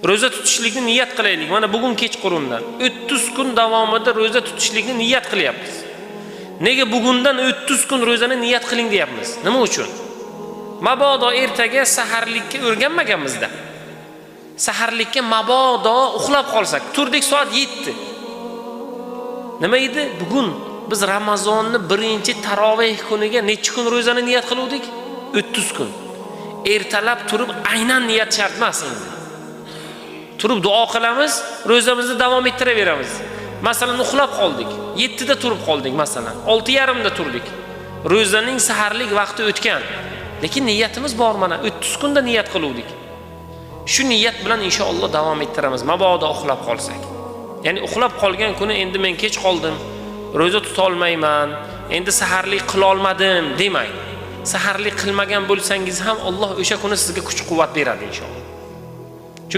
Roza tutishlikni niyat qilaylik. Mana bugun kechqurundan 30 kun davomida roza tutishlikni niyat qilyapmiz. Nega bugundan 30 kun rozani niyat qiling deyapmiz? Nima uchun? Mabodo ertaga saharlikka o'rganmaganmizda. Saharlikka mabodo uxlab qolsak, turdik soat 7. Nima edi? Bugun biz Ramazonni birinchi taroveh kuniga necha kun rozani niyat qiluvdik? 30 kun. Ertalab turib aynan niyat shart emas endi. Turib duo qilamiz, rozamizni davom ettiraveramiz. Masalan, uxlab qoldik. 7 da turib qoldik masalan. 6:30 da turdik. Rozaning saharlik vaqti o'tgan. Lekin niyatimiz bor mana 30 kunda niyat qiluvdik. Shu niyat bilan inshaalloh davom ettiramiz. Mabodo uxlab qolsak. Ya'ni uxlab qolgan kuni endi men kech qoldim, roza tuta olmayman, endi saharlik qila olmadim demang. Saharlik qilmagan bo'lsangiz ham Alloh o'sha kuni sizga kuch-quvvat beradi inshaalloh.